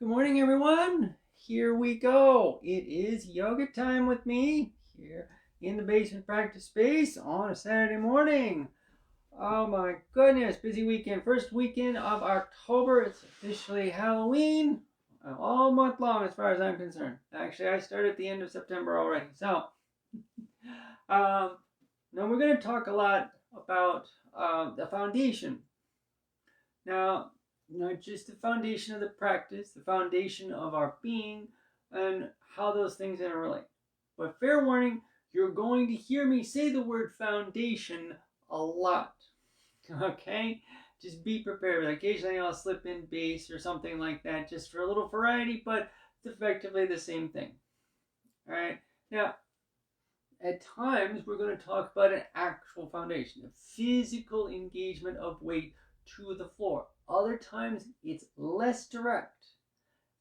Good morning, everyone. Here we go. It is yoga time with me here in the basement practice space on a Saturday morning. Oh my goodness, busy weekend. First weekend of October. It's officially Halloween all month long as far as I'm concerned. Actually, I started at the end of September already. So, now we're going to talk a lot about the foundation. Now, not just the foundation of the practice, the foundation of our being, and how those things interrelate. But fair warning, you're going to hear me say the word foundation a lot. Okay? Just be prepared. Occasionally I'll slip in base or something like that just for a little variety, but it's effectively the same thing. Alright? Now, at times we're going to talk about an actual foundation, a physical engagement of weight to the floor. Other times it's less direct,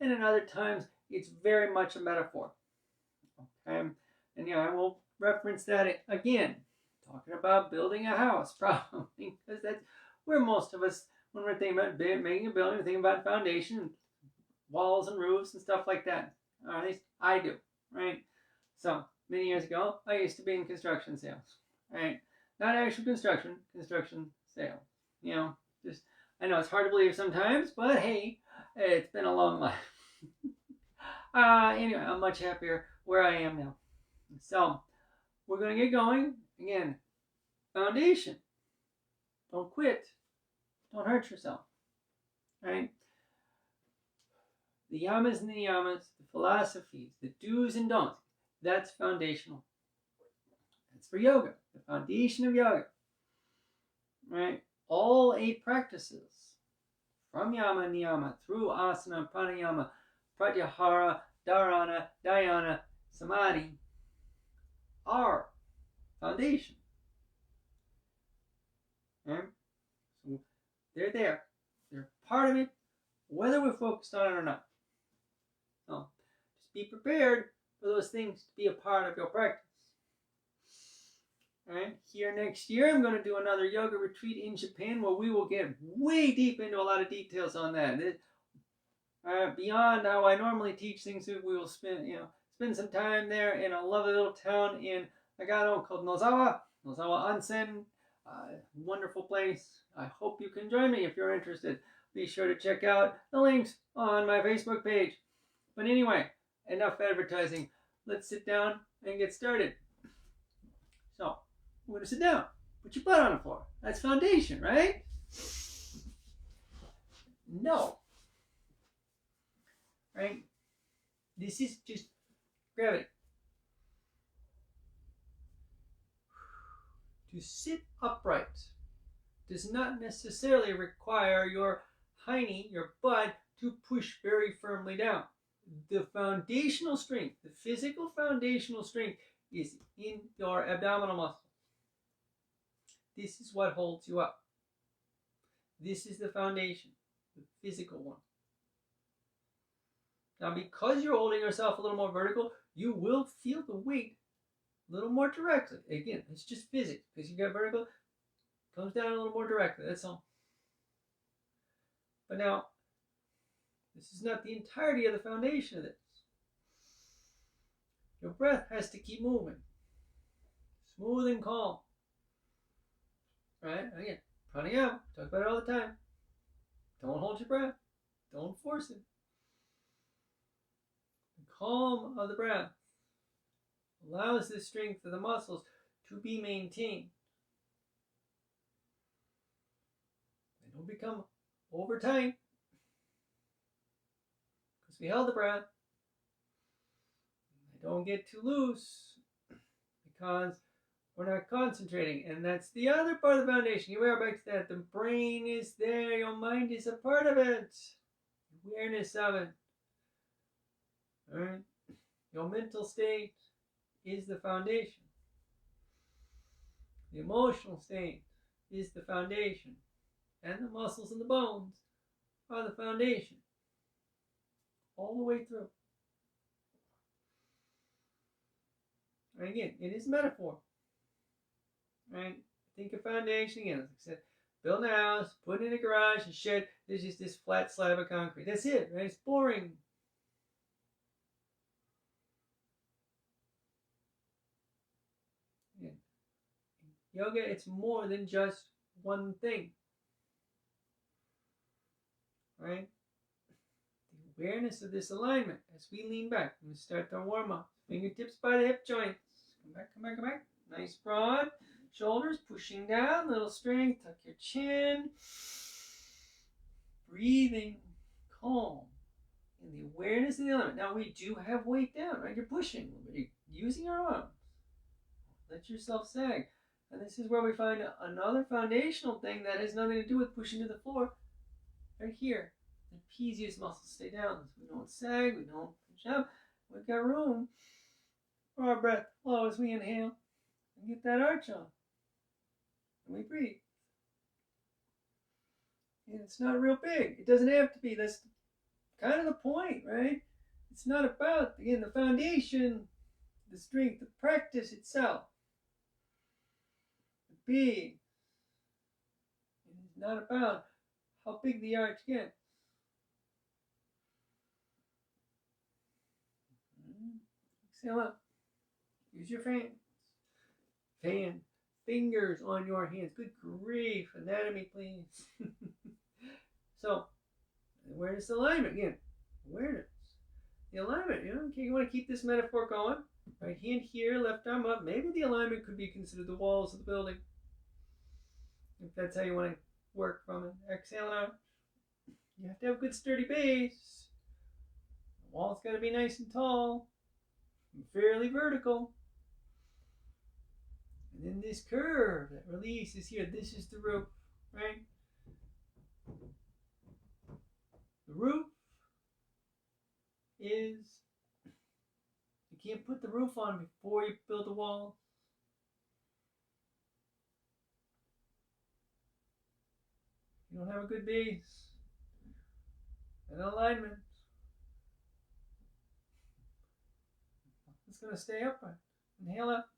and in other times it's very much a metaphor. Okay, and I will reference that again, talking about building a house, probably, because that's where most of us, when we're thinking about making a building, we're thinking about foundation, walls and roofs and stuff like that. Or at least I do, right? So many years ago, I used to be in construction sales, right? Not actual construction sales. Just I know it's hard to believe sometimes, but hey, it's been a long life. Anyway, I'm much happier where I am now. So, we're going to get going. Again, foundation. Don't quit. Don't hurt yourself. Right? The yamas and the niyamas, the philosophies, the do's and don'ts, that's foundational. That's for yoga, the foundation of yoga. Right? All 8 practices, from yama and niyama, through asana, pranayama, pratyahara, dharana, dhyana, samadhi, are foundation. Okay? So they're there. They're part of it, whether we're focused on it or not. So just be prepared for those things to be a part of your practice. Alright, here next year I'm going to do another yoga retreat in Japan where we will get way deep into a lot of details on that. Beyond how I normally teach things, we will spend some time there in a lovely little town in Nagano called Nozawa Onsen. Wonderful place. I hope you can join me if you're interested. Be sure to check out the links on my Facebook page. But anyway, enough advertising. Let's sit down and get started. So, we're going to sit down. Put your butt on the floor. That's foundation, right? No. Right? This is just gravity. To sit upright does not necessarily require your hiney, your butt, to push very firmly down. The foundational strength, the physical foundational strength, is in your abdominal muscles. This is what holds you up. This is the foundation, the physical one. Now, because you're holding yourself a little more vertical, you will feel the weight a little more directly. Again, it's just physics. Because you got vertical, it comes down a little more directly. That's all. But now, this is not the entirety of the foundation of this. Your breath has to keep moving. Smooth and calm. Right? Again, pranayama. Talk about it all the time. Don't hold your breath. Don't force it. The calm of the breath allows the strength of the muscles to be maintained. They don't become over tight because we held the breath. They don't get too loose because we're not concentrating. And that's the other part of the foundation. You are back to that. The brain is there. Your mind is a part of it. Awareness of it. All right? Your mental state is the foundation. The emotional state is the foundation. And the muscles and the bones are the foundation. All the way through. And again, it is a metaphor. Right? Think of foundation again, as I said, building a house, putting in a garage, a shed. There's just this flat slab of concrete. That's it, right? It's boring. Yeah. Yoga, it's more than just one thing, right? The awareness of this alignment as we lean back. I'm going to start our warm up. Fingertips by the hip joints. Come back, come back, come back. Nice broad shoulders, pushing down, little strength. Tuck your chin. Breathing, calm, and the awareness of the element. Now we do have weight down, right? You're pushing, you're using your arms. Let yourself sag. And this is where we find another foundational thing that has nothing to do with pushing to the floor. Right here. The trapezius muscles stay down. So we don't sag, we don't push up. We've got room for our breath to flow as we inhale and get that arch on. And we breathe. And it's not real big. It doesn't have to be. That's kind of the point, right? It's not about, again, the foundation, the strength, the practice itself. The being. It is not about how big the arch gets. Exhale up. Use your fans. Fan. Fingers on your hands. Good grief. Anatomy, please. So, awareness alignment. Again, awareness. The alignment, okay, you want to keep this metaphor going. Right hand here, left arm up. Maybe the alignment could be considered the walls of the building. If that's how you want to work from it. Exhale out. You have to have a good sturdy base. The wall's got to be nice and tall. And fairly vertical. And then this curve that releases here. This is the roof, right? The roof is, you can't put the roof on before you build the wall. You don't have a good base and alignment. It's going to stay upright. Inhale up.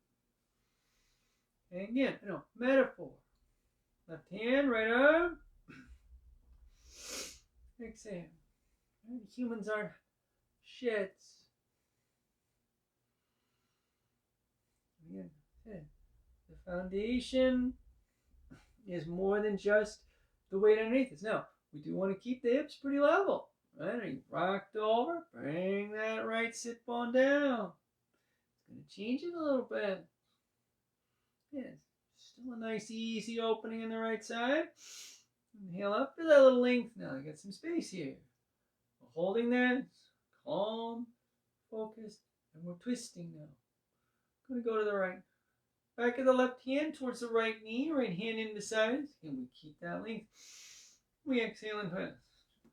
And again, metaphor. Left hand, right arm. Exhale. Humans are sheds. Again, the foundation is more than just the weight underneath us. Now, we do want to keep the hips pretty level. Right? Are you rocked over? Bring that right sit bone down. It's going to change it a little bit. Yeah, still a nice easy opening in the right side. Inhale up, feel that little length now. I got some space here. We're holding that, calm, focused, and we're twisting now. Going to go to the right. Back of the left hand towards the right knee, right hand in the sides, and we keep that length. We exhale and twist.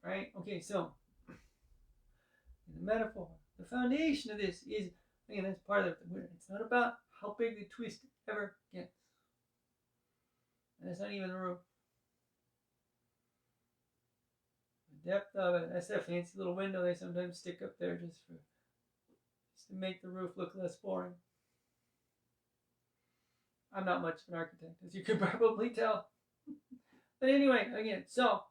Right? Okay, so in the metaphor, the foundation of this is, again, that's part of the it's not about how big the twist ever gets. And it's not even the roof. The depth of it, that's that fancy little window they sometimes stick up there just to make the roof look less boring. I'm not much of an architect, as you can probably tell. But anyway, again, so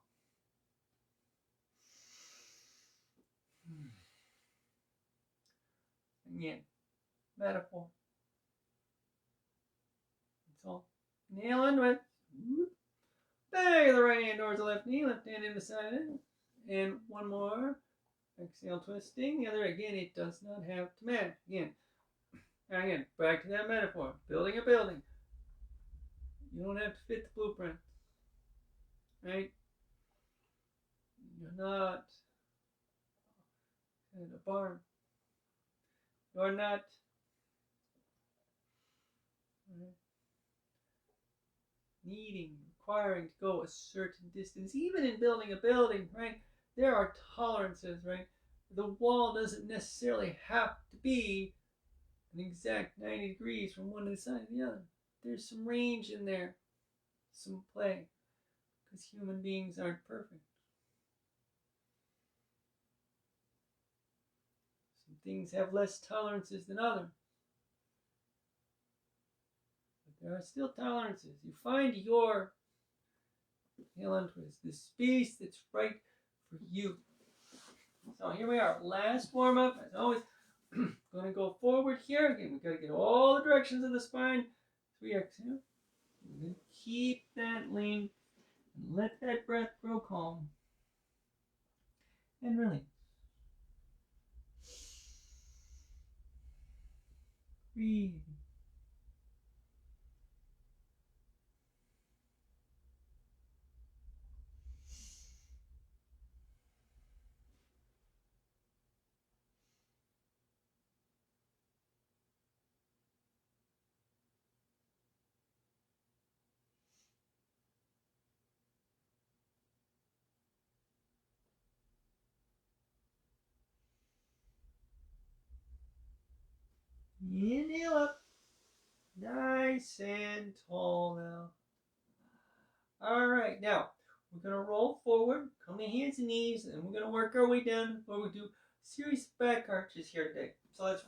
again, metaphor. That's all. Inhale into it. Back of the right hand towards the left knee, left hand in the side. And one more. Exhale, twisting. The other, again, it does not have to match. Again, back to that metaphor. Building a building. You don't have to fit the blueprint. Right? You're not in a barn. You're not requiring to go a certain distance. Even in building a building, right? There are tolerances, right? The wall doesn't necessarily have to be an exact 90 degrees from one side to the other. There's some range in there, some play, because human beings aren't perfect. Some things have less tolerances than others. But there are still tolerances. You find your Inhale into this space that's right for you. So here we are, last warm up. As always, going to go forward here. Again, we've got to get all the directions of the spine. 3 exhale. We're going to keep that lean and let that breath grow calm. And release. Breathe. Inhale up. Nice and tall now. All right, now we're going to roll forward, come to hands and knees, and we're going to work our way down where we do a series of back arches here today. So let's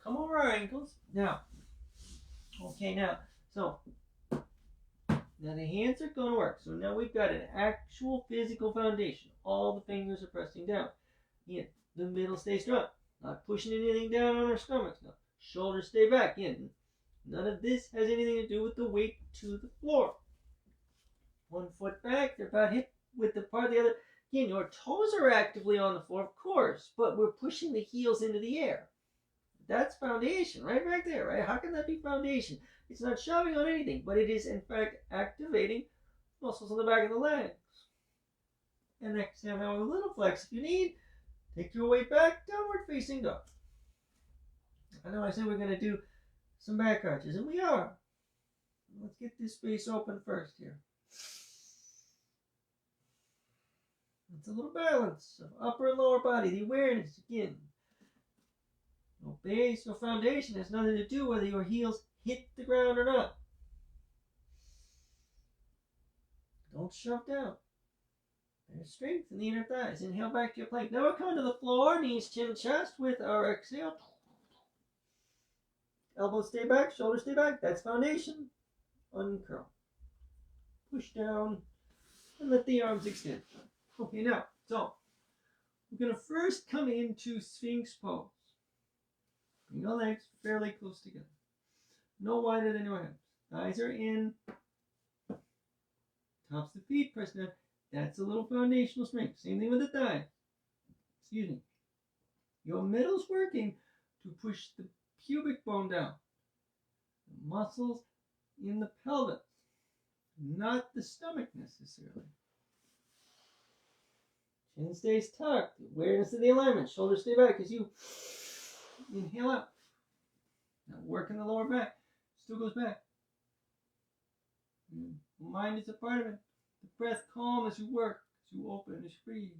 come over our ankles. Now, so now the hands are going to work. So now we've got an actual physical foundation. All the fingers are pressing down. Again, the middle stays strong. Not pushing anything down on our stomachs. No. Shoulders stay back. Again, none of this has anything to do with the weight to the floor. 1 foot back, they're about hip width apart. The other, again, your toes are actively on the floor, of course, but we're pushing the heels into the air. That's foundation, right back there, right? How can that be foundation? It's not shoving on anything, but it is, in fact, activating muscles on the back of the legs. And exhale now, a little flex if you need. Take your weight back, downward facing dog. I know I said we're going to do some back arches, and we are. Let's get this space open first here. It's a little balance of upper and lower body, the awareness again. No base, no foundation, has nothing to do whether your heels hit the ground or not. Don't shove down. There's strength in the inner thighs. Inhale back to your plank. Now we're coming to the floor, knees, chin, chest with our exhale. Elbows stay back, shoulders stay back. That's foundation. Uncurl. Push down and let the arms extend. Okay, now, so we're going to first come into Sphinx pose. Bring your legs fairly close together. No wider than your hips. Thighs are in. Tops of the feet press down. That's a little foundational strength. Same thing with the thighs. Excuse me. Your middle's working to push the pubic bone down. The muscles in the pelvis, not the stomach necessarily. Chin stays tucked. Awareness of the alignment. Shoulders stay back as you inhale out. Now working the lower back. Still goes back. Mind is a part of it. The breath calm as you work, as you open, as you breathe.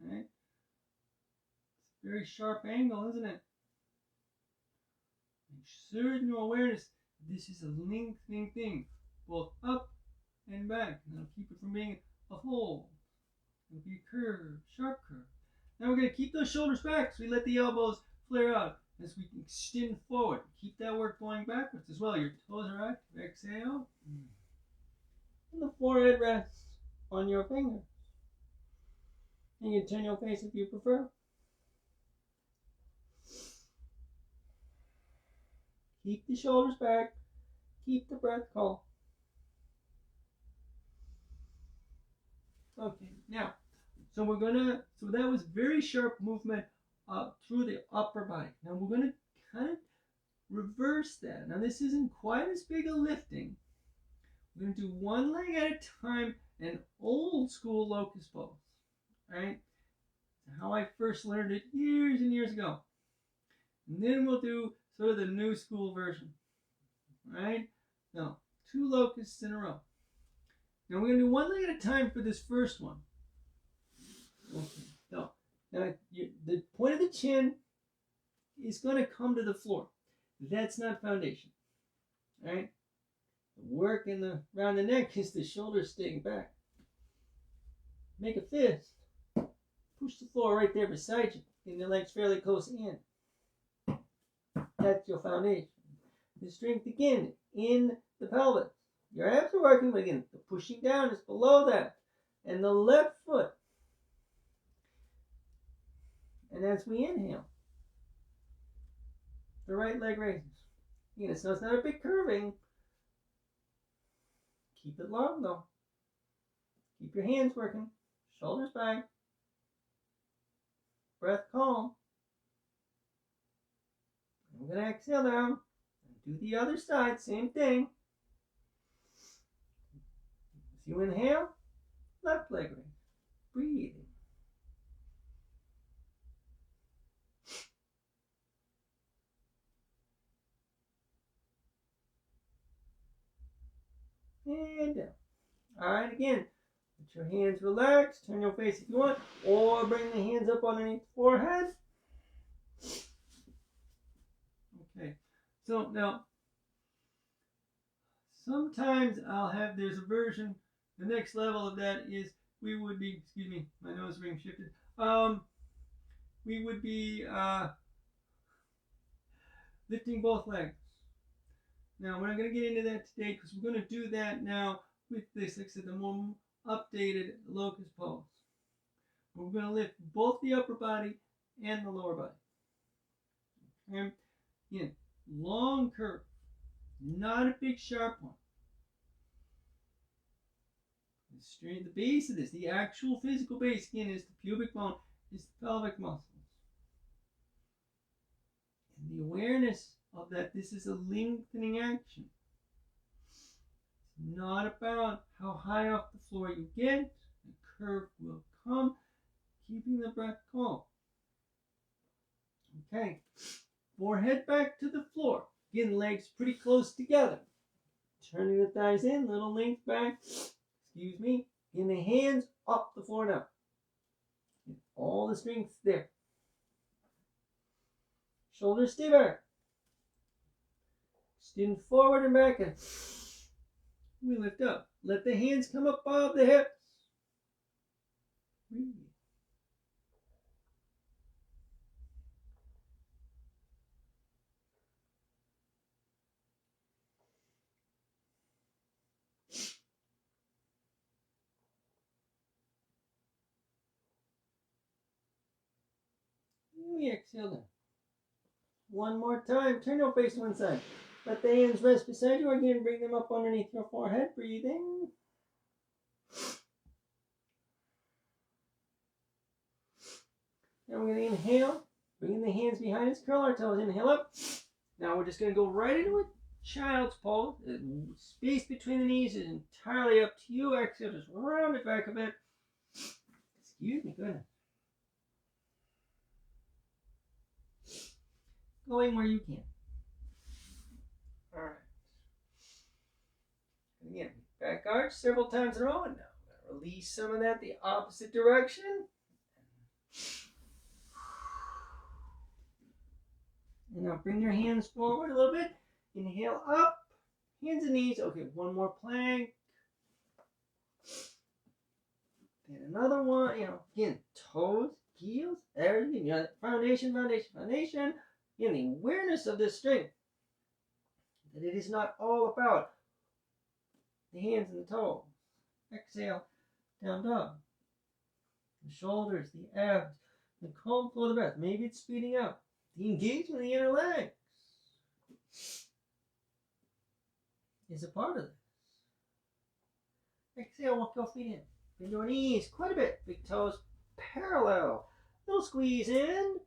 All right. It's a very sharp angle, isn't it? Make certain your awareness this is a lengthening thing, both up and back. And that'll keep it from being a hold. It'll be a curve, sharp curve. Now we're going to keep those shoulders back so we let the elbows flare out as we extend forward. Keep that work going backwards as well. Your toes are active. Exhale. And the forehead rests on your finger. You can turn your face if you prefer. Keep the shoulders back. Keep the breath calm. Okay, now, so that was very sharp movement through the upper body. Now we're going to kind of reverse that. Now this isn't quite as big a lifting. We're going to do one leg at a time, an old school locust pose. Right? How I first learned it years and years ago. And then we'll do sort of the new school version. Right? Now, 2 locusts in a row. Now we're going to do one leg at a time for this first one. Okay. So, now the point of the chin is going to come to the floor. That's not foundation. Right? Work around the neck is the shoulders staying back. Make a fist. Push the floor right there beside you. Getting your legs fairly close in. That's your foundation. The strength again in the pelvis. Your abs are working, but again, the pushing down is below that. And the left foot. And as we inhale, the right leg raises. Again, so it's not a big curving. Keep it long though. Keep your hands working. Shoulders back. Breath calm. I'm going to exhale down. And do the other side, same thing. As you inhale, left leg raise. Breathing. And down. Alright, again, let your hands relax. Turn your face if you want, or bring the hands up underneath the forehead. Okay, so now, sometimes there's a version, the next level of that is we would be, excuse me, my nose ring shifted. We would be lifting both legs. Now, we're not going to get into that today because we're going to do that now with this, like I said, the more updated locust pose. We're going to lift both the upper body and the lower body. Okay? Again, long curve, not a big sharp one. The base of this, the actual physical base, again, is the pubic bone, is the pelvic muscles. And the awareness of that, this is a lengthening action. It's not about how high off the floor you get. The curve will come, keeping the breath calm. Okay, forehead back to the floor. Again, legs pretty close together. Turning the thighs in, little length back. Excuse me. In the hands up the floor now. And all the strength there. Shoulders stay back. Extend forward and back, and we lift up. Let the hands come up above the hips. Breathe. We exhale down. One more time. Turn your face to one side. Let the hands rest beside you. Again, bring them up underneath your forehead. Breathing. Now we're going to inhale. Bringing the hands behind us. Curl our toes. Inhale up. Now we're just going to go right into a child's pose. Space between the knees is entirely up to you. Exhale. Just round it back a bit. Excuse me. Go ahead. Going where you can. Alright. Again, back arch several times in a row. And now we're going to release some of that the opposite direction. And now bring your hands forward a little bit. Inhale up. Hands and knees. Okay, one more plank. And another one. Again, toes, heels, everything. Foundation, foundation, foundation. In the awareness of this strength, that it is not all about the hands and the toes. Exhale, down dog. The shoulders, the abs, the calm flow of the breath. Maybe it's speeding up. The engagement of the inner legs is a part of this. Exhale, walk your feet in. Bend your knees quite a bit. Big toes parallel. Little squeeze in.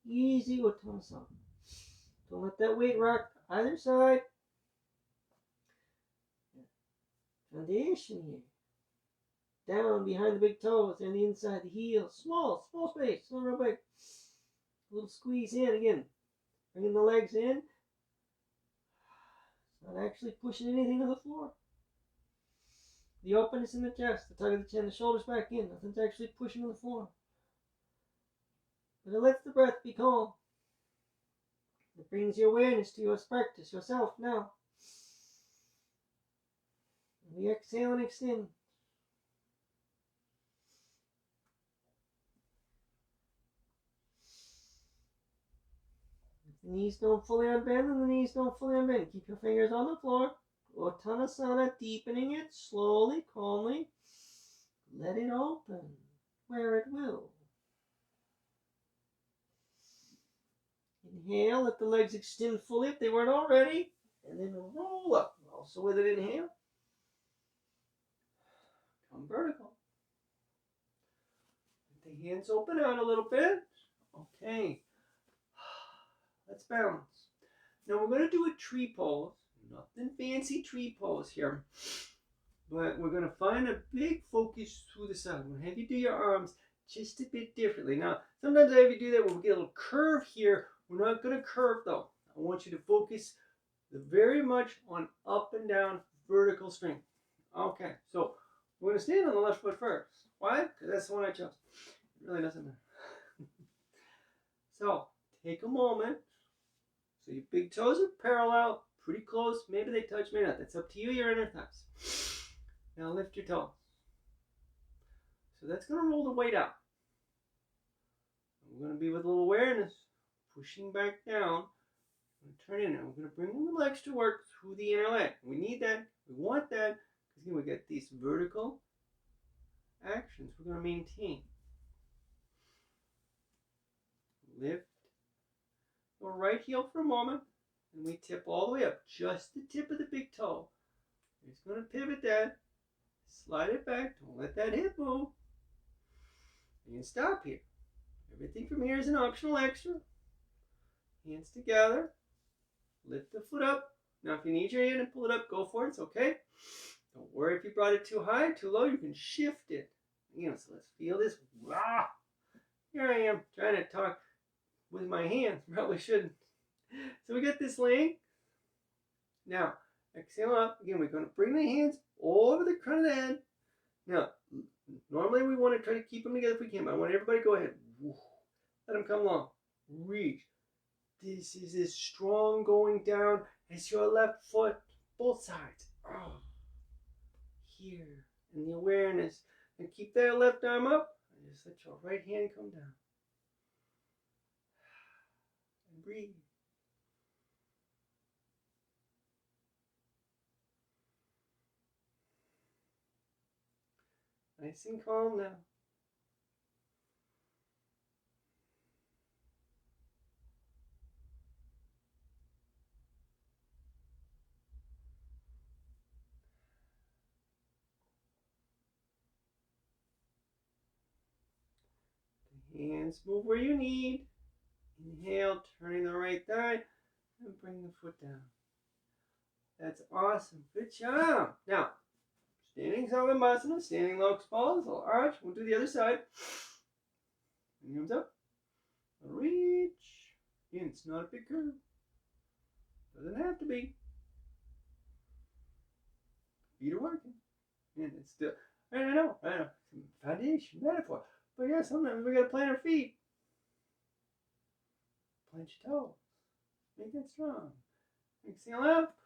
Easy with tongue. Don't let that weight rock either side. Foundation here. Down behind the big toes and the inside the heel. Small space. Not real big. A little squeeze in again. Bringing the legs in. Not actually pushing anything to the floor. The openness in the chest, the tug of the chin, the shoulders back in. Nothing's actually pushing to the floor. But it lets the breath be calm. The It brings your awareness to your practice yourself now. We exhale and extend. If the knees don't fully unbend, and the knees don't fully unbend, keep your fingers on the floor. Uttanasana, deepening it slowly, calmly. Let it open where it will. Inhale, let the legs extend fully if they weren't already, and then roll up. Also with an inhale. Come vertical. Let the hands open out a little bit. Okay. Let's balance. Now we're going to do a tree pose. Nothing fancy tree pose here. But we're going to find a big focus through the side. I'm going to have you do your arms just a bit differently. Now, sometimes I have you do that when we get a little curve here. We're not going to curve though. I want you to focus very much on up and down vertical strength. Okay, so we're going to stand on the left foot first. Why? Because that's the one I chose. It really doesn't matter. So, take a moment. So your big toes are parallel, pretty close. Maybe they touch, maybe not. That's up to you, your inner thighs. Now lift your toes. So that's going to roll the weight out. We're going to be with a little awareness, pushing back down. Turn in, and we're going to bring a little extra work through the inner leg. We need that. We want that because we get these vertical actions we're going to maintain. Lift your right heel for a moment, and we tip all the way up. Just the tip of the big toe. You're just going to pivot that. Slide it back. Don't let that hip move. And stop here. Everything from here is an optional extra. Hands together. Lift the foot up. Now if you need your hand to pull it up, go for it. It's okay. Don't worry if you brought it too high, too low. You can shift it. So let's feel this. Rah! Here I am trying to talk with my hands. Probably shouldn't. So we got this length. Now, exhale up. Again, we're going to bring the hands over the crown of the head. Now, normally we want to try to keep them together if we can, but I want everybody to go ahead. Let them come along. Reach. This is as strong going down as your left foot, both sides. Oh. Here, and the awareness. And keep that left arm up. And just let your right hand come down. And breathe. Nice and calm now. Hands move where you need. Inhale, turning the right thigh, and bring the foot down. That's awesome. Good job. Now, standing Savasana, standing locust pose, little arch. We'll do the other side. Bring arms up. Reach. Again, it's not a big curve. Doesn't have to be. Feet are working. And it's still, I know. Foundation, metaphor. But yeah, sometimes we gotta plant our feet. Plant your toes. Make it strong. Exhale up.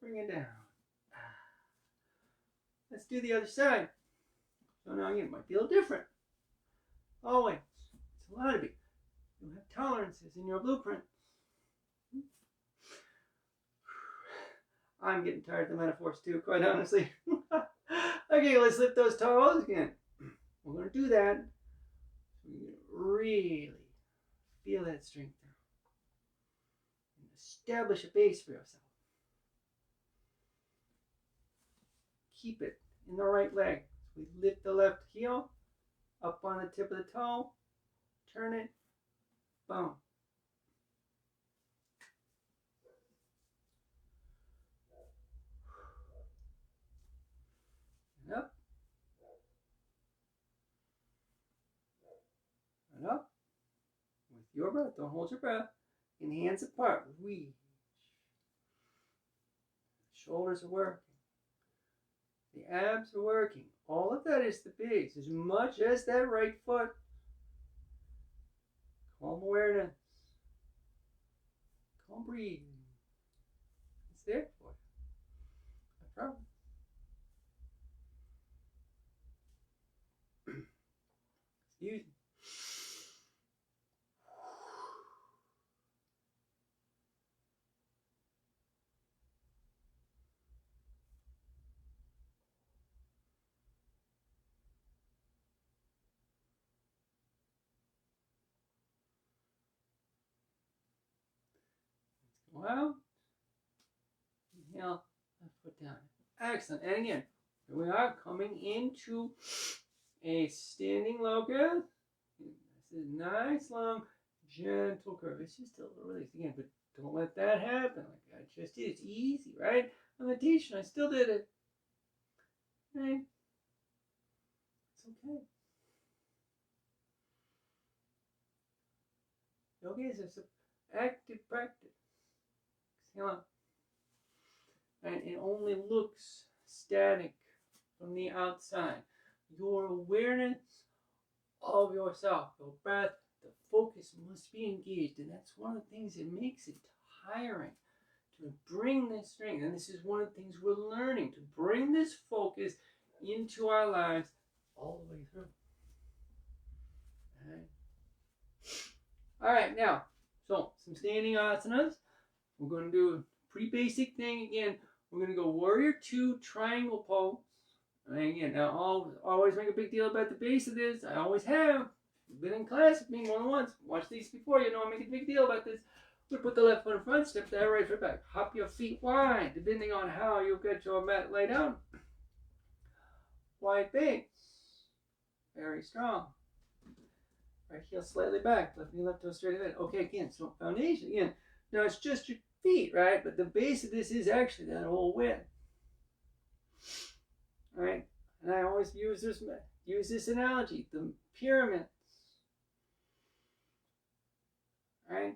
Bring it down. Let's do the other side. So now again, it might be a little different. Always. It's allowed to be. You'll have tolerances in your blueprint. I'm getting tired of the metaphors too, quite honestly. Okay, let's lift those toes again. We're going to do that. We're going to really feel that strength now. And establish a base for yourself. Keep it in the right leg. So we lift the left heel up on the tip of the toe. Turn it. Boom. And up. And up. With your breath. Don't hold your breath. And hands apart. Reach. Shoulders are working. The abs are working. All of that is the base. As much as that right foot. Calm awareness. breathe. It's there for you. I promise. Excuse me. Well, inhale, left foot down. Excellent. And again, here we are coming into a standing locust. This is nice, long, gentle curve. It's just a little release again, but don't let that happen. Like I just did. It's easy, right? On the t-shirt, I still did it. Okay. It's okay. Yoga is an active practice. Exhale out. And it only looks static from the outside. Your awareness of yourself, your breath, the focus must be engaged. And that's one of the things that makes it tiring to bring this strength. And this is one of the things we're learning, to bring this focus into our lives all the way through. All right, now, so some standing asanas. We're going to do a pretty basic thing again. We're going to go warrior 2, triangle pose. And again, now always make a big deal about the base of this. I always have. You've been in class with me more than once. Watch these before. You know I make a big deal about this. We're going to put the left foot in front, step that right foot back. Hop your feet wide, depending on how you've got your mat laid down. Wide base. Very strong. Right heel slightly back. Left knee, left toe straight ahead. Okay, again, so foundation. Again, now it's just your feet, right? But the base of this is actually that whole width. All right? And I always use this analogy, the pyramids. All right?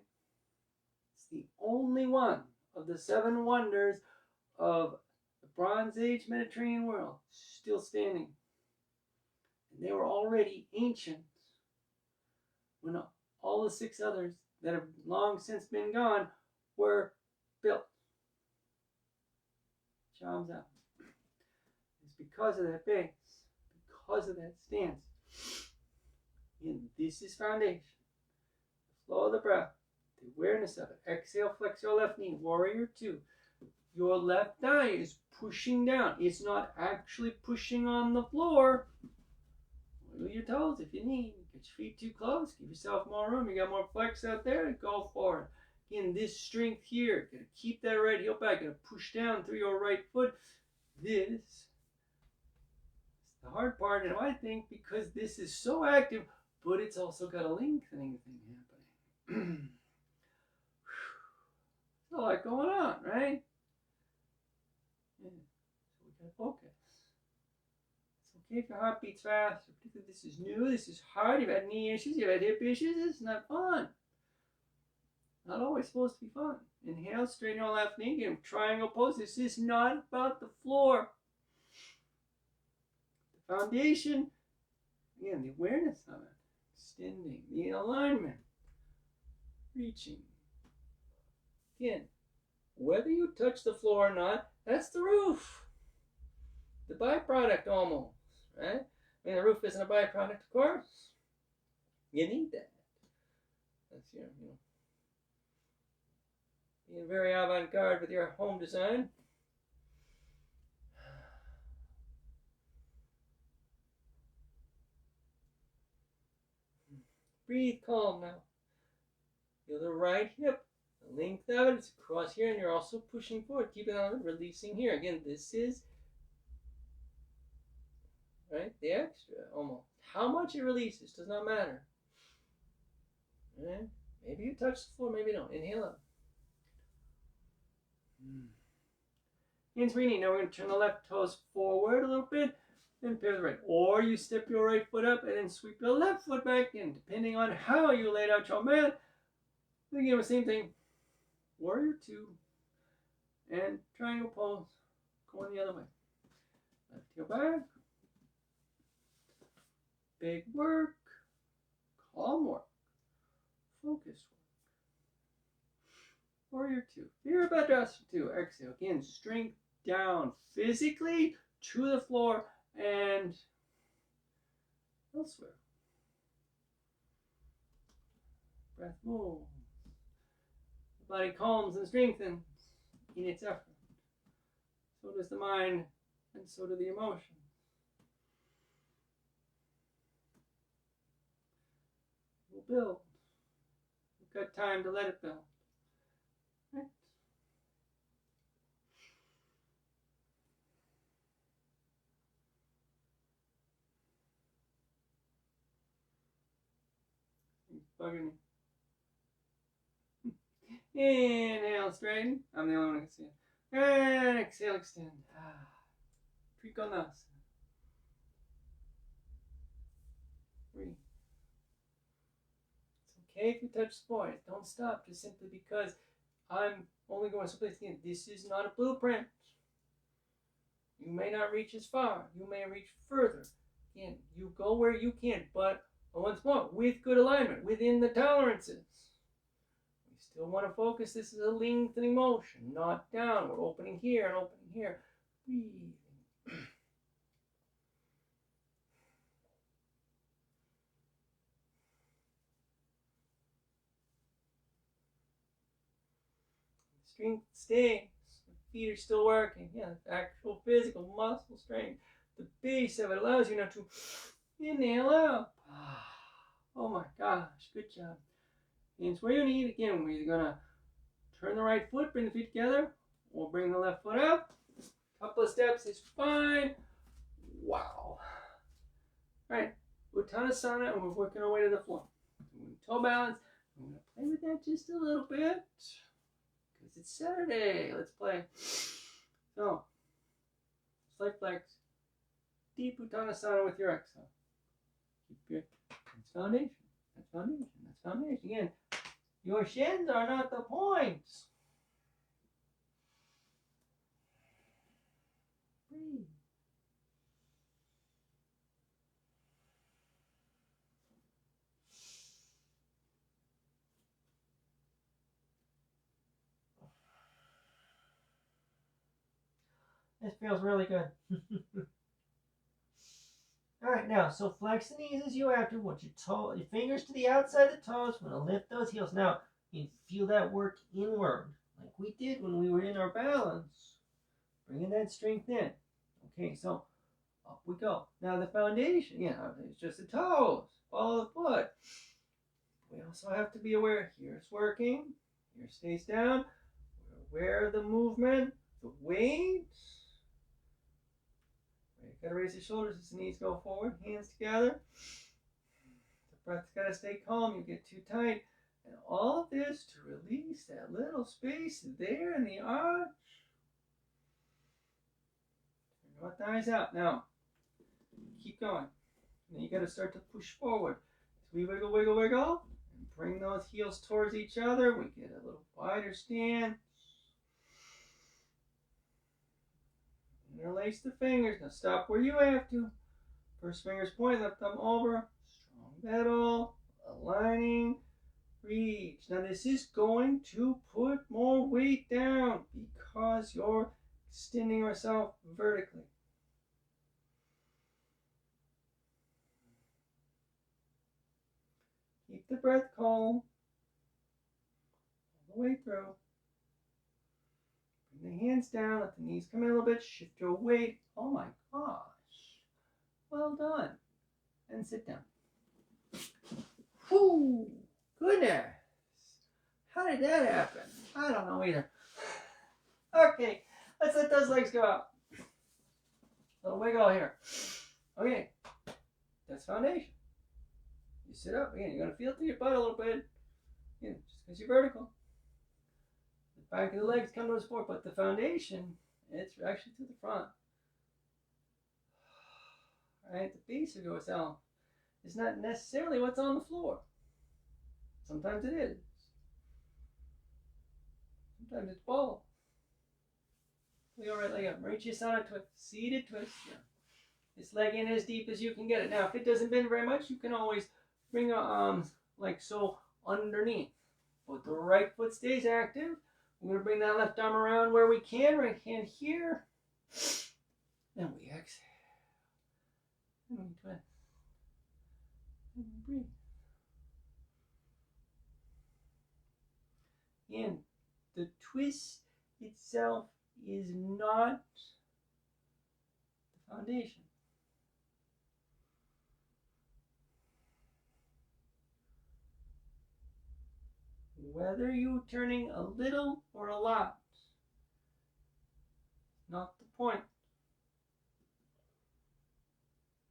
It's the only one of the 7 wonders of the Bronze Age Mediterranean world still standing. And they were already ancient when all the 6 others that have long since been gone were built. Charms out. It's because of that base, because of that stance. And this is foundation. The flow of the breath, the awareness of it. Exhale, flex your left knee, warrior 2. Your left thigh is pushing down. It's not actually pushing on the floor. Wiggle your toes if you need. Get your feet too close. Give yourself more room. You got more flex out there. Go for it. Again, this strength here. Gotta keep that right heel back. Gotta push down through your right foot. This is the hard part, and I think because this is so active, but it's also got a lengthening thing happening. There's a lot going on, right? Yeah. So we gotta focus. Okay, if your heart beats fast, particularly this is new, this is hard, you've had knee issues, you've had hip issues, it's not fun. Not always supposed to be fun. Inhale, straighten your left knee, get a triangle pose. This is not about the floor. The foundation, again, the awareness of it, extending, the alignment, reaching. Again, whether you touch the floor or not, that's the roof. The byproduct almost. Right? I mean, the roof isn't a byproduct, of course. You need that. That's your, being very avant-garde with your home design. Breathe calm now. Feel the right hip. The length of it, it's across here, and you're also pushing forward. Keep it on, releasing here. Again, this is right? The extra, almost. How much it releases does not matter. Right? Maybe you touch the floor, maybe don't. Inhale up. Hands where you need. Now we're going to turn the left toes forward a little bit, then pair the right. Or you step your right foot up and then sweep your left foot back in. Depending on how you laid out your mat, again, the same thing. Warrior 2 and triangle pose. Going the other way. Left heel back. Big work, calm work, focused warrior two. Virabhadrasana two. Exhale. Again, strength down physically to the floor and elsewhere. Breath moves. The body calms and strengthens in its effort. So does the mind, and so do the emotions. We'll build. We've got time to let it build. Right? It's bugging me. Inhale, straighten. I'm the only one who can see it. And exhale, extend. Trikonasana. Breathe. It's okay if you touch the point. Don't stop just simply because I'm only going someplace. Again, this is not a blueprint. You may not reach as far. You may reach further. Again, you go where you can, but once more, with good alignment, within the tolerances. We still want to focus. This is a lengthening motion, not down. We're opening here and opening here. Breathing. Strength stays. The feet are still working. Yeah, actual physical muscle strength. The base of it allows you not to inhale out. Oh my gosh, good job. And it's where you need. Again, we're either going to turn the right foot, bring the feet together, or bring the left foot up. A couple of steps is fine. Wow. All right, Uttanasana, and we're working our way to the floor. Toe balance. I'm going to play with that just a little bit. Because it's Saturday. Let's play. So, slight flex. Deep Uttanasana with your exhale. Keep your, that's foundation. That's foundation. That's foundation. Again, your shins are not the points. Breathe. This feels really good. All right, now, so flex the knees as you have to. Want your fingers to the outside of the toes. Want to lift those heels. Now, you feel that work inward, like we did when we were in our balance. Bringing that strength in. Okay, so up we go. Now the foundation, it's just the toes. Follow the foot. We also have to be aware. Here's working. Here stays down. We're aware of the movement, the weight. Got to raise the shoulders as the knees go forward. Hands together. The breath's got to stay calm. You get too tight. And all of this to release that little space there in the arch. Turn your thighs out. Now, keep going. Then you got to start to push forward. As we wiggle, wiggle, wiggle. And bring those heels towards each other. We get a little wider stance. Interlace the fingers. Now stop where you have to. First fingers point, left thumb over. Strong pedal. Aligning. Reach. Now this is going to put more weight down because you're extending yourself vertically. Keep the breath calm. All the way through. Bring the hands down, let the knees come in a little bit, shift your weight. Oh my gosh. Well done. And sit down. Whew, goodness. How did that happen? I don't know either. Okay, let's let those legs go out. Little wiggle here. Okay, that's foundation. You sit up, again, you're going to feel through your butt a little bit. Just because you're vertical. Back of the legs come to the support, but the foundation, it's actually to the front. Right, the base of yourself is not necessarily what's on the floor. Sometimes it is. Sometimes it's both. Your right leg up. Mauritiusana twist, seated twist. This leg in as deep as you can get it. Now, if it doesn't bend very much, you can always bring your arms like so underneath. But the right foot stays active. We're going to bring that left arm around where we can. Right hand here. And we exhale. And we twist. And we breathe. And the twist itself is not the foundation. Whether you're turning a little or a lot, not the point.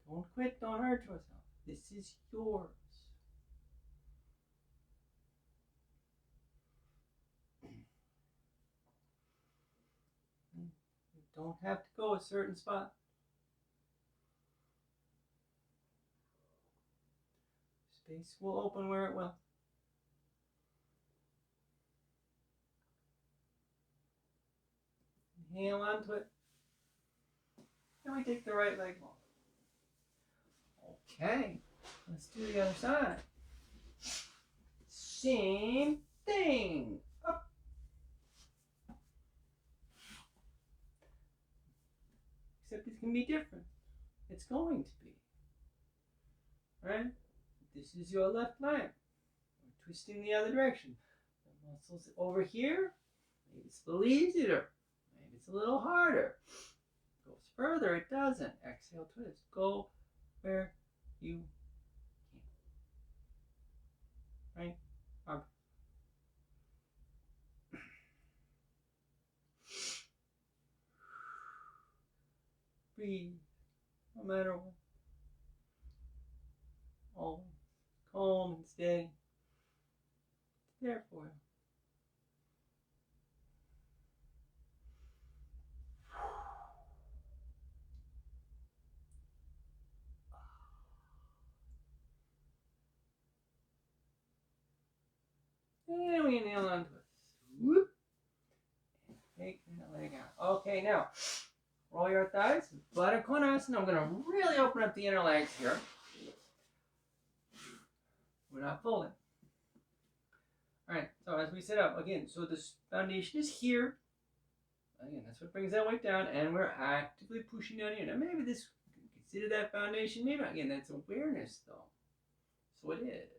Don't quit, don't hurt yourself. This is yours. You don't have to go a certain spot. Space will open where it will. Inhale onto it. And we take the right leg off. Okay, let's do the other side. Same thing. Up. Except it's going to be different. It's going to be. Right? This is your left leg. We're twisting the other direction. The muscles over here, maybe it's a little easier. Maybe it's a little harder. Goes further, it doesn't. Exhale, twist. Go where you can. Right? Arm. Breathe. No matter what. Always calm and steady. It's there for you. And we inhale onto it. Whoop. And take that leg out. Okay, now roll your thighs. Baddha Konasana. I'm going to really open up the inner legs here. We're not folding. Alright, so as we sit up, again, so this foundation is here. Again, that's what brings that weight down, and we're actively pushing down here. Now, maybe this, consider that foundation, maybe not. Again, that's awareness, though. So it is.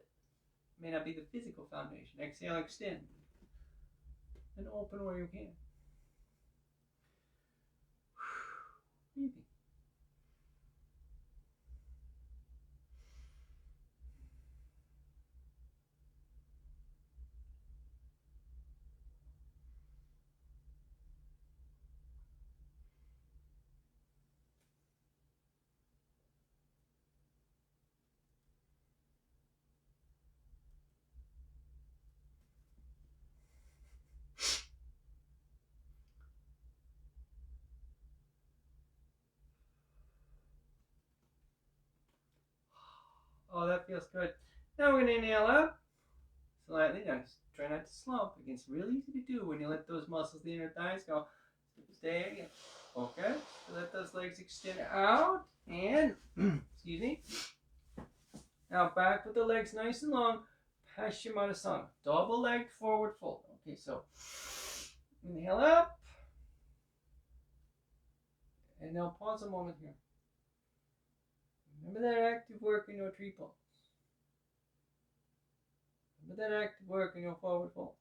It may not be the physical foundation. Exhale, extend. And open where you can. Breathing. Oh, that feels good. Now we're going to inhale up slightly. Now just try not to slump. It's really easy to do when you let those muscles, the inner thighs, go. Stay again. Okay. So let those legs extend out. And, excuse me. Now back with the legs nice and long. Paschimottanasana. Double-legged forward fold. Okay, so inhale up. And now pause a moment here. Remember that active work in your tree pose. Remember that active work in your forward fold.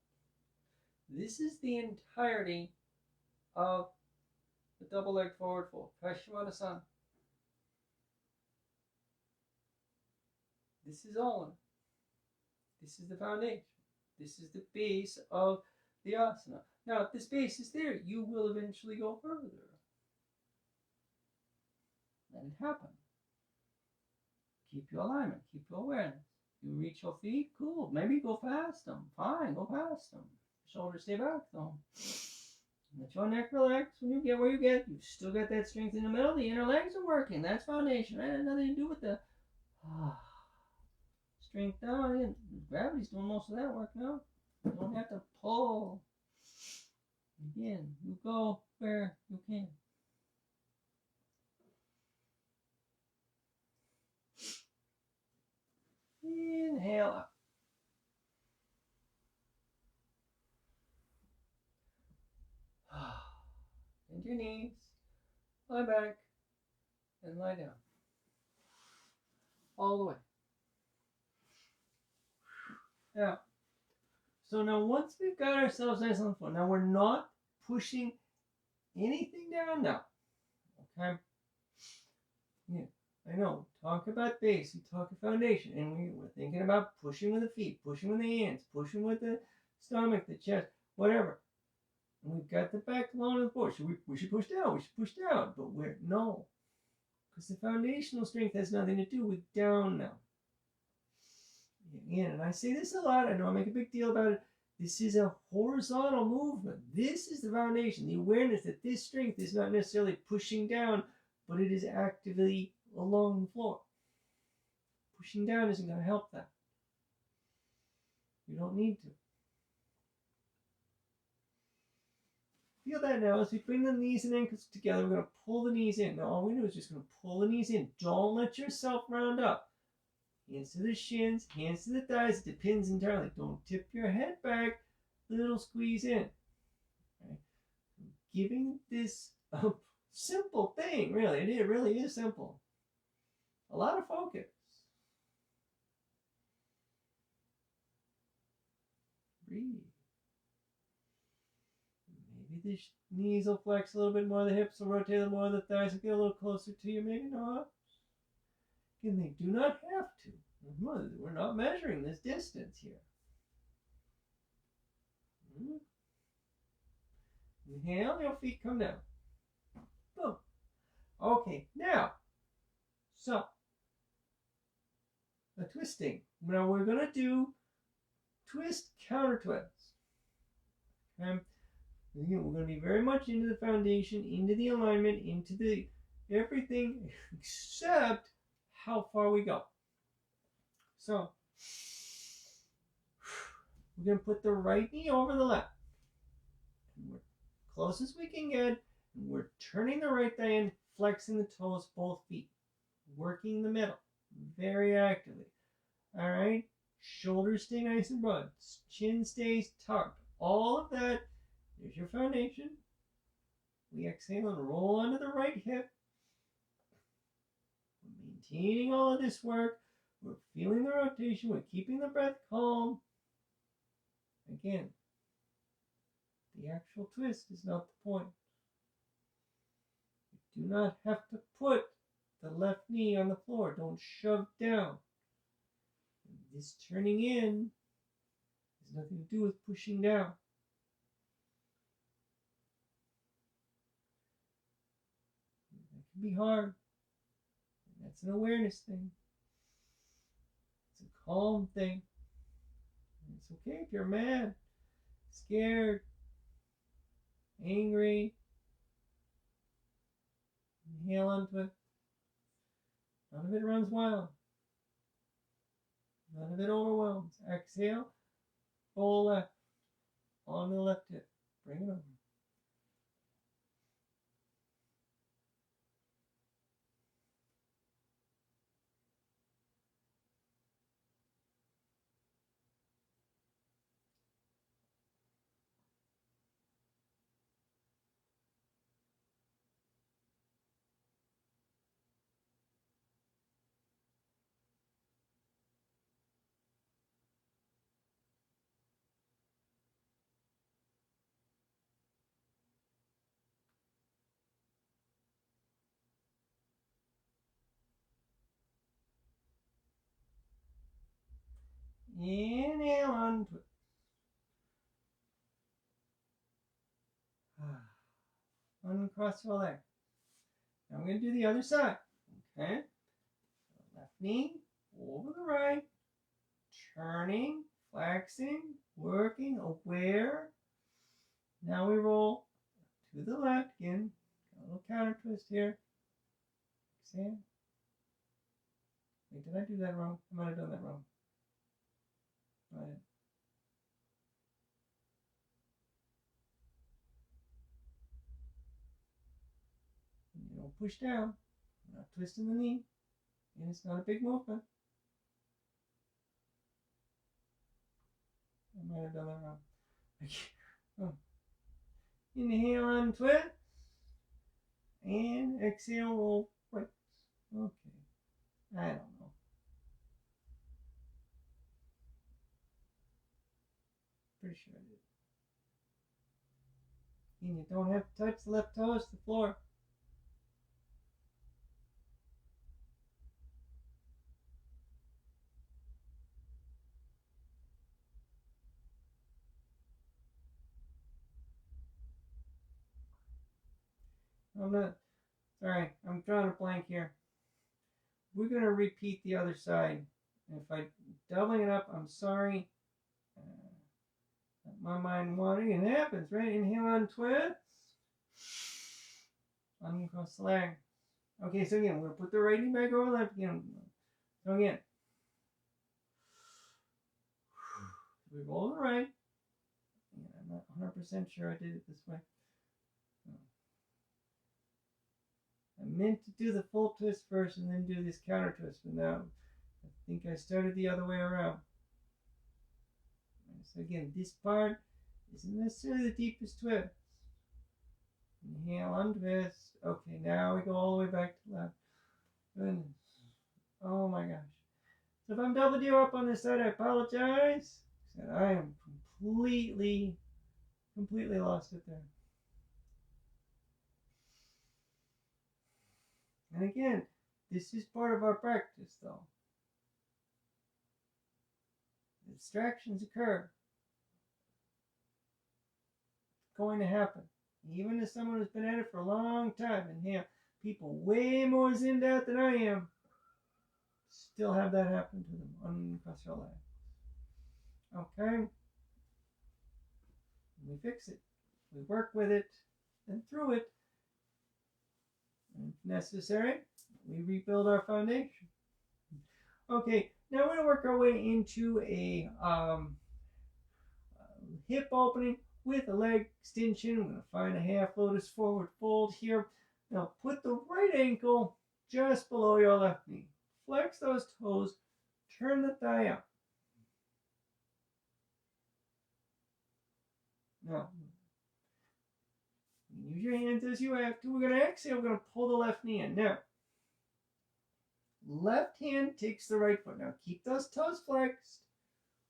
This is the entirety of the double-legged forward fold. Paschimottanasana. This is all of it. This is the foundation. This is the base of the asana. Now, if this base is there, you will eventually go further. Let it happen. Keep your alignment. Keep your awareness. You reach your feet, cool. Maybe go past them. Fine, go past them. Shoulders stay back though. Let your neck relax. When you get where you get, you still got that strength in the middle. The inner legs are working. That's foundation. That has nothing to do with the strength down. Gravity's doing most of that work now. You don't have to pull. Again, you go where you can. Inhale up. Bend your knees, lie back, and lie down. All the way. Now once we've got ourselves nice on the floor, now we're not pushing anything down now. Okay? Yeah, I know. Talk about base, we talk about foundation, and we're thinking about pushing with the feet, pushing with the hands, pushing with the stomach, the chest, whatever. And we've got the back along the floor. We should push down, but no. Because the foundational strength has nothing to do with down now. Again, and I say this a lot, I know I make a big deal about it. This is a horizontal movement. This is the foundation, the awareness that this strength is not necessarily pushing down, but it is actively along the floor. Pushing down isn't going to help that. You don't need to. Feel that now as we bring the knees and ankles together. We're going to pull the knees in. Now all we do is just going to pull the knees in. Don't let yourself round up. Hands to the shins, hands to the thighs. It depends entirely. Don't tip your head back. Little squeeze in. Okay? Giving this a simple thing, really. It really is simple. A lot of focus. Breathe. Maybe the knees will flex a little bit more, the hips will rotate a little more, the thighs will get a little closer to you, maybe not. Again, they do not have to. We're not measuring this distance here. Inhale, your feet come down. Boom. Okay, now, so, the twisting. Now we're going to do twist, counter twist. Okay? Again, we're going to be very much into the foundation, into the alignment, into the everything except how far we go. So, we're going to put the right knee over the left. And we're close as we can get. And we're turning the right thigh in, flexing the toes, both feet. Working the middle very actively. All right? Shoulders stay nice and broad. Chin stays tucked. All of that. There's your foundation. We exhale and roll onto the right hip. We're maintaining all of this work. We're feeling the rotation. We're keeping the breath calm. Again, the actual twist is not the point. You do not have to put the left knee on the floor. Don't shove down. This turning in has nothing to do with pushing down. That can be hard. That's an awareness thing. It's a calm thing. And it's okay if you're mad, scared, angry. Inhale onto it. None of it runs wild. None of it overwhelms. Exhale. Roll left. On the left hip. Bring it over. Inhale onto it. Uncross your leg. Now we're going to do the other side. Okay? Left knee over the right. Turning, flexing, working, aware. Now we roll to the left again. Got a little counter twist here. Exhale. Wait, did I do that wrong? I might have done that wrong. Right. You don't push down. We're not twisting the knee. And it's not a big movement. I might have done that wrong. Oh. Inhale and twist. And exhale, roll right. Okay. I don't know. Pretty sure I did. And you don't have to touch the left toes to the floor. I'm not. Sorry, I'm drawing a blank here. We're going to repeat the other side. If I'm doubling it up, I'm sorry. My mind wandering. It happens, right? Inhale on twist. Uncross the leg. Okay, so again, we're going to put the right knee back over left again. So again. We roll the right. I'm not 100% sure I did it this way. I meant to do the full twist first and then do this counter twist, but now I think I started the other way around. So again, this part isn't necessarily the deepest twist. Inhale, untwist. Okay, now we go all the way back to left. Goodness. Oh my gosh. So if I'm doubled you up on this side, I apologize. I am completely lost it there. And again, this is part of our practice, though. Distractions occur. It's going to happen. Even as someone who's been at it for a long time, and here, people way more zinned out than I am, still have that happen to them. Uncross your leg. Okay? We fix it. We work with it and through it. And if necessary, we rebuild our foundation. Okay, now we're going to work our way into a hip opening with a leg extension. We're going to find a half lotus forward fold here. Now put the right ankle just below your left knee. Flex those toes. Turn the thigh up. Now, use your hands as you have to. We're going to exhale. We're going to pull the left knee in. Now, left hand takes the right foot. Now, keep those toes flexed.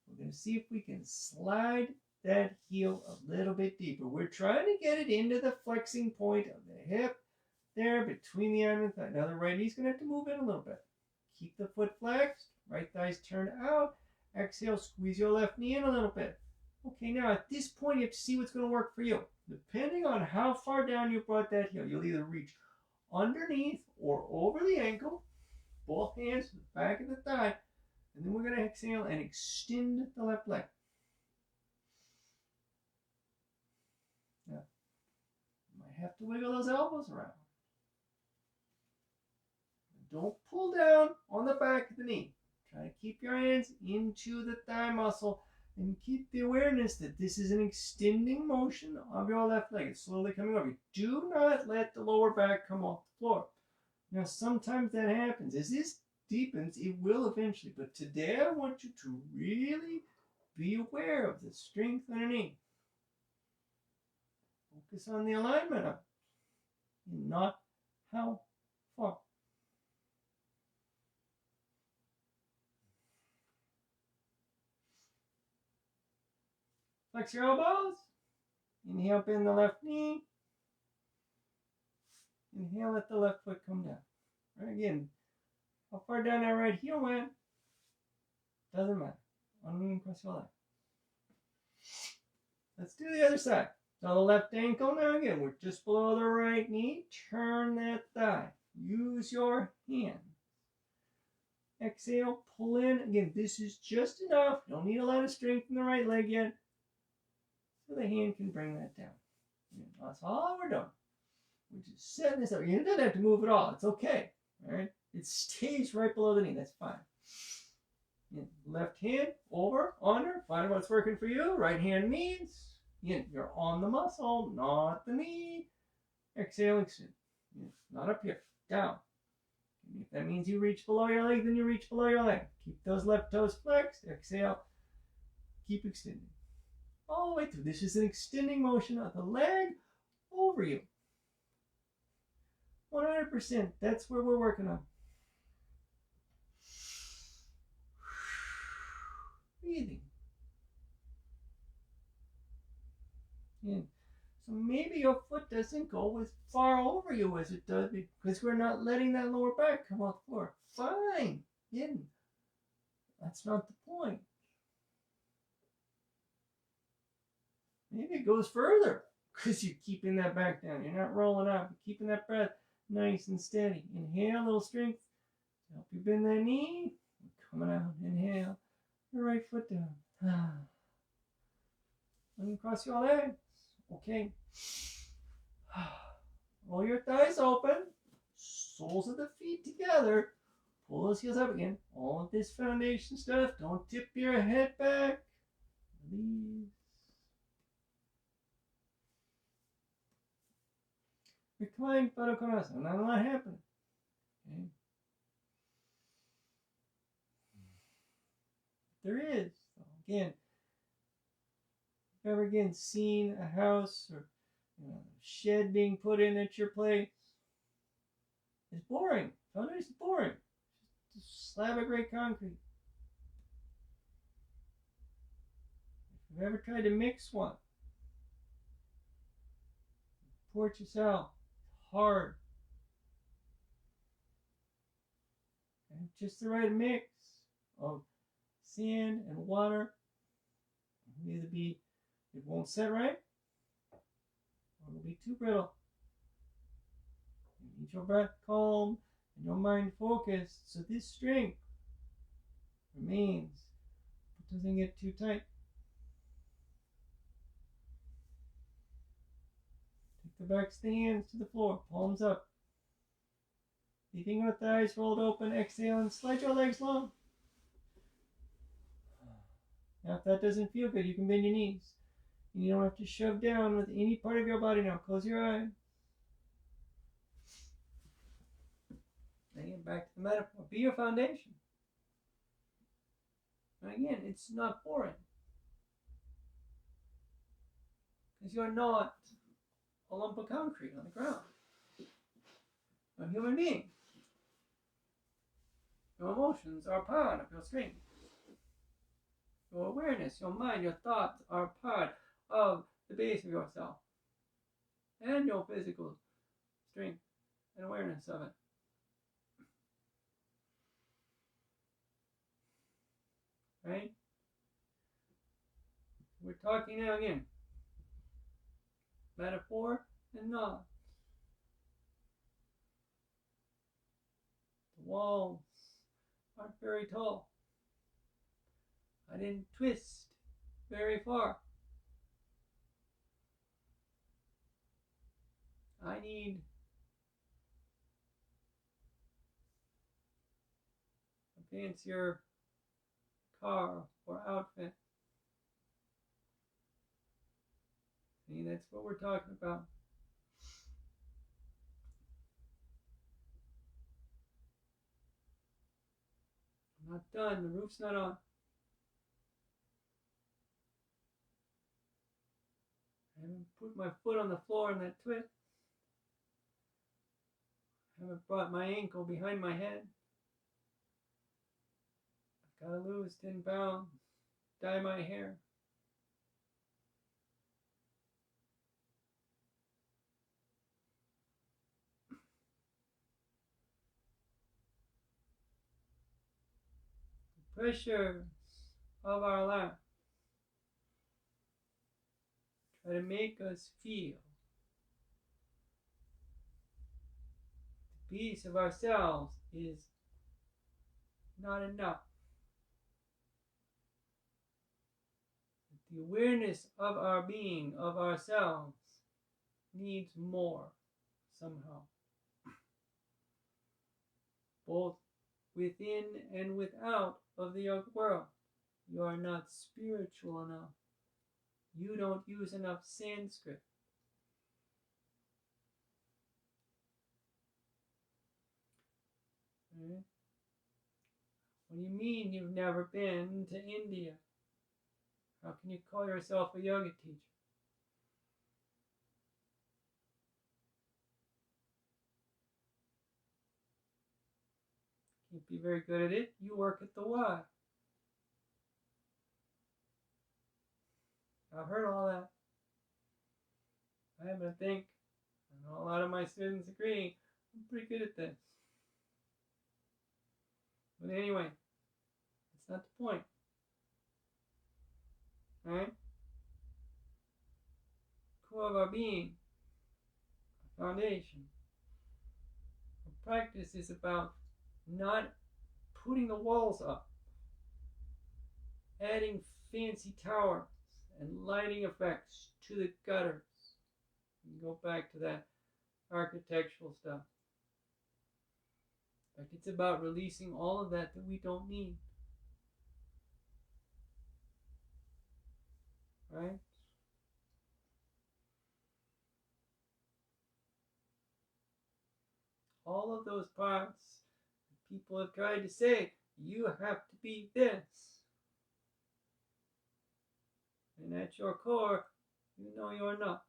We're going to see if we can slide that heel a little bit deeper. We're trying to get it into the flexing point of the hip there between the arm and thigh. Now, the right knee's going to have to move in a little bit. Keep the foot flexed. Right thigh's turned out. Exhale, squeeze your left knee in a little bit. Okay, now at this point, you have to see what's going to work for you. Depending on how far down you brought that heel, you'll either reach underneath or over the ankle, both hands to the back of the thigh, and then we're going to exhale and extend the left leg. Now, you might have to wiggle those elbows around. Don't pull down on the back of the knee. Try to keep your hands into the thigh muscle. And keep the awareness that this is an extending motion of your left leg. It's slowly coming over. Do not let the lower back come off the floor. Now, sometimes that happens. As this deepens, it will eventually. But today, I want you to really be aware of the strength underneath. Focus on the alignment of it, and not how far. Flex your elbows. Inhale, bend the left knee. Inhale, let the left foot come down. Right, again, how far down that right heel went, doesn't matter. Uncross your leg. Let's do the other side. So the left ankle now, again, we're just below the right knee. Turn that thigh. Use your hand. Exhale, pull in. Again, this is just enough. You don't need a lot of strength in the right leg yet. So the hand can bring that down. That's all we're doing. We're just setting this up. You don't have to move at all. It's okay. All right? It stays right below the knee. That's fine. Left hand over, under. Find what's working for you. Right hand means you're on the muscle, not the knee. Exhale, extend. Not up here. Down. If that means you reach below your leg, then you reach below your leg. Keep those left toes flexed. Exhale. Keep extending. All the way through. This is an extending motion of the leg over you. 100%. That's where we're working on. Breathing. In. So maybe your foot doesn't go as far over you as it does because we're not letting that lower back come off the floor. Fine. In. That's not the point. Maybe it goes further because you're keeping that back down. You're not rolling up. You're keeping that breath nice and steady. Inhale, a little strength. Help you bend that knee. Coming out. Inhale. Your right foot down. Let me cross your legs. Okay. Roll your thighs open. Soles of the feet together. Pull those heels up again. All of this foundation stuff. Don't tip your head back. Release. Recline Baddha Konasana. Not a lot happening. Okay. There is. Again, if you've ever again seen a house or a shed being put in at your place, it's boring. Foundation is boring. Just a slab of gray concrete. If you've ever tried to mix one, pour it yourself. It's hard. And just the right mix of sand and water. It'll either be, it won't set right, or it'll be too brittle. You need your breath calm and your mind focused so this strength remains, but doesn't get too tight. Take the backs of the hands to the floor, palms up. Leaving your thighs rolled open, exhale and slide your legs long. Now if that doesn't feel good, you can bend your knees. You don't have to shove down with any part of your body now. Close your eyes. Again, back to the metaphor. Be your foundation. And again, it's not boring. Because you're not a lump of concrete on the ground. You're a human being. Your emotions are part of your strength. Your awareness, your mind, your thoughts are part of the base of yourself. And your physical strength and awareness of it. Right? We're talking now again. Metaphor and not. The walls aren't very tall. I didn't twist very far. I need a fancier car or outfit. See, that's what we're talking about. I'm not done. The roof's not on. I haven't put my foot on the floor in that twist. I haven't brought my ankle behind my head. I've got to lose 10 pounds. Dye my hair. The pressures of our life try to make us feel the peace of ourselves is not enough. The awareness of our being, of ourselves, needs more somehow. Both within and without of the yoga world. You are not spiritual enough. You don't use enough Sanskrit. Right? What do you mean you've never been to India? How can you call yourself a yoga teacher? You'd be very good at it. You work at the what? I've heard all that. I happen to think, I know a lot of my students agree, I'm pretty good at this. But anyway, that's not the point. Right? Core of our being, our foundation. Our practice is about not putting the walls up, adding fancy towers and lighting effects to the gutters. You go back to that architectural stuff. In fact, it's about releasing all of that we don't need. Right? All of those parts people have tried to say, you have to be this. And at your core, you know you're not.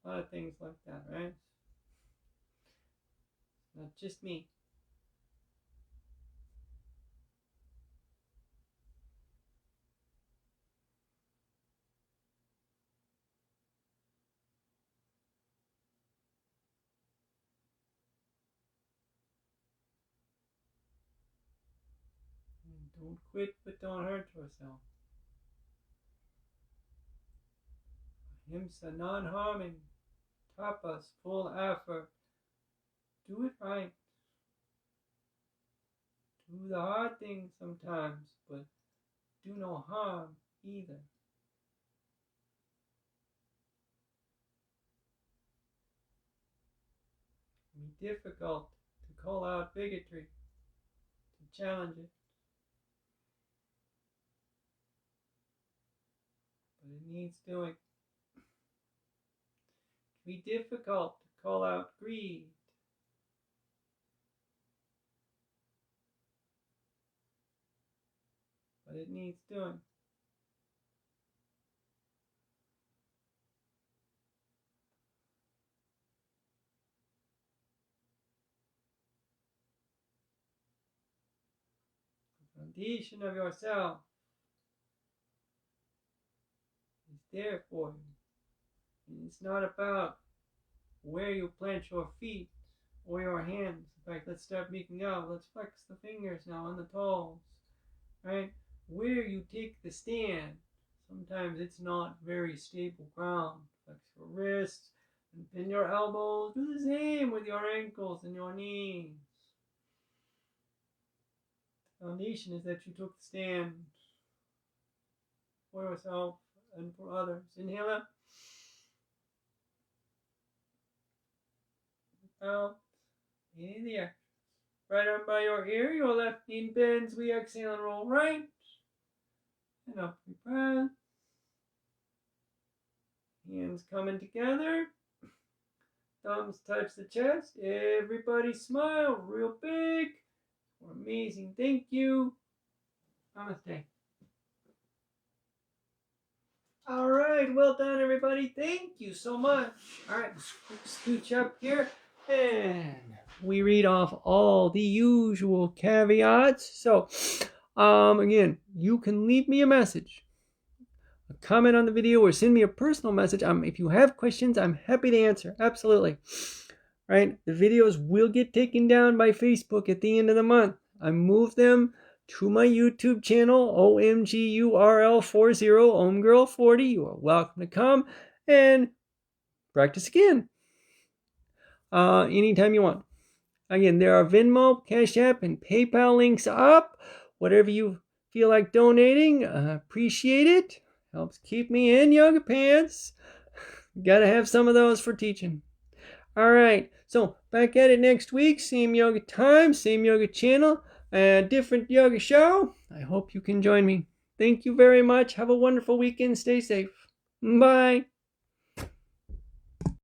A lot of things like that, right? Not just me. And don't quit, but don't hurt yourself. Ahimsa, non-harming, tapas, full effort. Do it right. Do the hard things sometimes, but do no harm either. It can be difficult to call out bigotry, to challenge it. But it needs doing. It can be difficult to call out greed. But it needs doing. The foundation of yourself is there for you. And it's not about where you plant your feet or your hands. In fact, let's start making out. Let's flex the fingers now on the toes. Right? Where you take the stand, sometimes it's not very stable ground. Flex your wrists and bend your elbows. Do the same with your ankles and your knees. The foundation is that you took the stand for yourself and for others. Inhale up. Out. In the air. Right arm by your ear. Your left knee bends. We exhale and roll right. And up we press. Hands coming together. Thumbs touch the chest. Everybody smile real big. Amazing. Thank you. Namaste. All right. Well done, everybody. Thank you so much. All right. Scooch up here. And we read off all the usual caveats. So, again, you can leave me a message, a comment on the video, or send me a personal message. If you have questions, I'm happy to answer. Absolutely. Right? The videos will get taken down by Facebook at the end of the month. I moved them to my YouTube channel, OMGURL40, OMGirl40. You are welcome to come and practice again. Anytime you want. Again, there are Venmo, CashApp, and PayPal links up. Whatever you feel like donating, appreciate it. Helps keep me in yoga pants. Gotta have some of those for teaching. All right, so back at it next week. Same yoga time, same yoga channel, different yoga show. I hope you can join me. Thank you very much. Have a wonderful weekend. Stay safe. Bye.